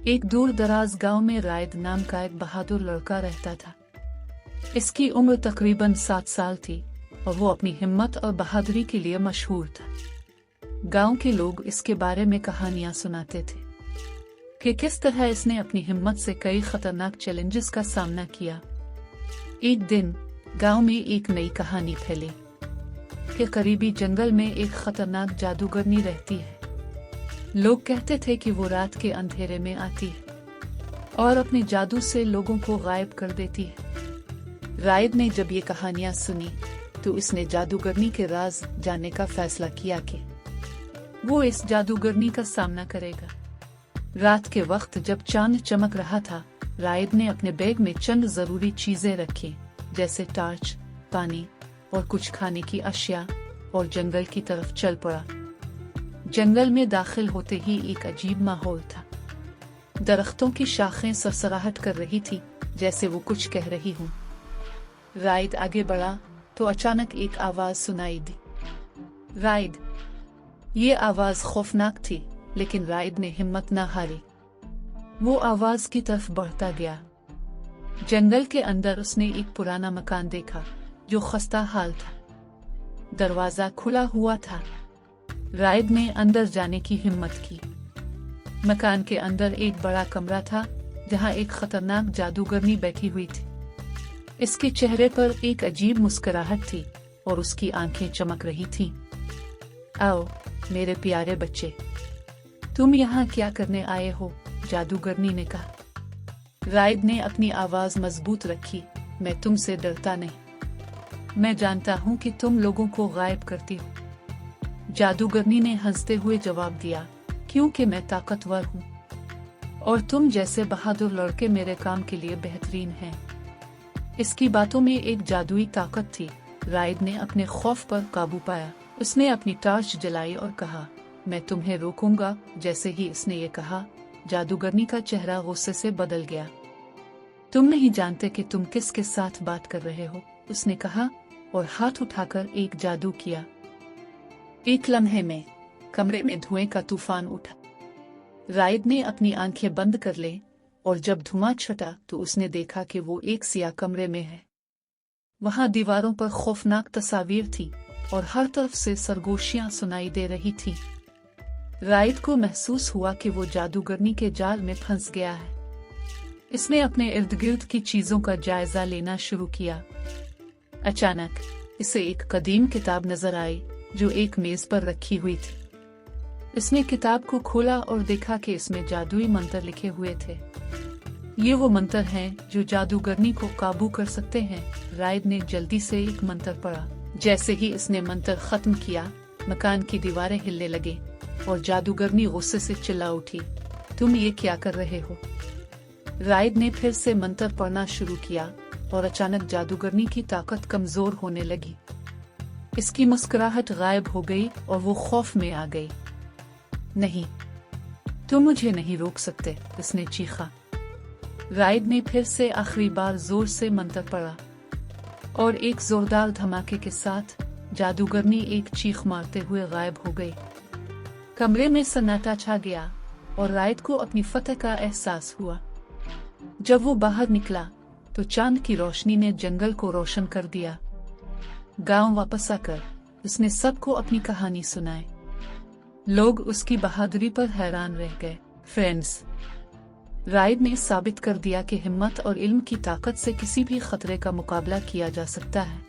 एक दूर दराज गांव में रायद नाम का एक बहादुर लड़का रहता था। इसकी उम्र तकरीबन 7 साल थी और वो अपनी हिम्मत और बहादुरी के लिए मशहूर था। गांव के लोग इसके बारे में कहानियां सुनाते थे कि किस तरह इसने अपनी हिम्मत से कई खतरनाक चैलेंजेस का सामना किया। एक दिन गांव में एक नई कहानी फैली कि करीबी जंगल में एक खतरनाक जादूगरनी रहती है। लोग कहते थे कि वो रात के अंधेरे में आती है और अपने जादू से लोगों को गायब कर देती है। रायद ने जब ये कहानियां सुनी तो उसने जादूगरनी के राज जानने का फैसला किया कि वो इस जादूगरनी का सामना करेगा। रात के वक्त जब चांद चमक रहा था, रायद ने अपने बैग में चंद जरूरी चीजें रखी, जैसे टार्च, पानी और कुछ खाने की अशिया, और जंगल की तरफ चल पड़ा। जंगल में दाखिल होते ही एक अजीब माहौल था। दरख्तों की शाखें सरसराहट कर रही थी, जैसे वो कुछ कह रही हूँ। रायद आगे बढ़ा तो अचानक एक आवाज सुनाई दी। रायद! ये आवाज खौफनाक थी, लेकिन रायद ने हिम्मत न हारी। वो आवाज की तरफ बढ़ता गया। जंगल के अंदर उसने एक पुराना मकान देखा जो खस्ता हाल था। दरवाजा खुला हुआ था। रायद ने अंदर जाने की हिम्मत की। मकान के अंदर एक बड़ा कमरा था जहां एक खतरनाक जादूगरनी बैठी हुई थी। इसके चेहरे पर एक अजीब मुस्कुराहट थी और उसकी आंखें चमक रही थीं। आओ मेरे प्यारे बच्चे, तुम यहाँ क्या करने आए हो? जादूगरनी ने कहा। रायद ने अपनी आवाज मजबूत रखी। मैं तुमसे डरता नहीं। मैं जानता हूँ कि तुम लोगों को गायब करती हो। जादूगरनी ने हंसते हुए जवाब दिया, क्योंकि मैं ताकतवर हूँ और तुम जैसे बहादुर लड़के मेरे काम के लिए बेहतरीन हैं। इसकी बातों में एक जादुई ताकत थी। रायद ने अपने खौफ पर काबू पाया। उसने अपनी टार्च जलाई और कहा, मैं तुम्हें रोकूंगा। जैसे ही इसने ये कहा, जादूगरनी का चेहरा गुस्से से बदल गया। तुम नहीं जानते कि तुम किसके साथ बात कर रहे हो, उसने कहा और हाथ उठाकर एक जादू किया। एक लम्हे में कमरे में धुएं का तूफान उठा। रायद ने अपनी आंखें बंद कर ली और जब धुआं छटा तो उसने देखा कि वो एक सियाह कमरे में है। वहां दीवारों पर खौफनाक तस्वीर थी और हर तरफ से सरगोशियां सुनाई दे रही थी। रायद को महसूस हुआ कि वो जादूगरनी के जाल में फंस गया है। इसने अपने इर्द गिर्द की चीजों का जायजा लेना शुरू किया। अचानक इसे एक कदीम किताब नजर आई जो एक मेज पर रखी हुई थी। इसने किताब को खोला और देखा कि इसमें जादुई मंत्र लिखे हुए थे। ये वो मंत्र हैं जो जादूगरनी को काबू कर सकते हैं। रायद ने जल्दी से एक मंत्र पढ़ा। जैसे ही इसने मंत्र खत्म किया, मकान की दीवारें हिलने लगे और जादूगरनी गुस्से से चिल्ला उठी, तुम ये क्या कर रहे हो? रायद ने फिर से मंत्र पढ़ना शुरू किया और अचानक जादूगरनी की ताकत कमजोर होने लगी। इसकी मुस्कुराहट गायब हो गई और वो खौफ में आ गई। नहीं, तुम मुझे नहीं रोक सकते, इसने चीखा। रायद ने फिर से आखिरी बार जोर से मंत्र पढ़ा और एक जोरदार धमाके के साथ जादूगरनी एक चीख मारते हुए गायब हो गई। कमरे में सन्नाटा छा गया और रायद को अपनी फतह का एहसास हुआ। जब वो बाहर निकला तो चांद की रोशनी ने जंगल को रोशन कर दिया। गांव वापस आकर उसने सबको अपनी कहानी सुनाई। लोग उसकी बहादुरी पर हैरान रह गए। फ्रेंड्स, रायद ने साबित कर दिया कि हिम्मत और इल्म की ताकत से किसी भी खतरे का मुकाबला किया जा सकता है।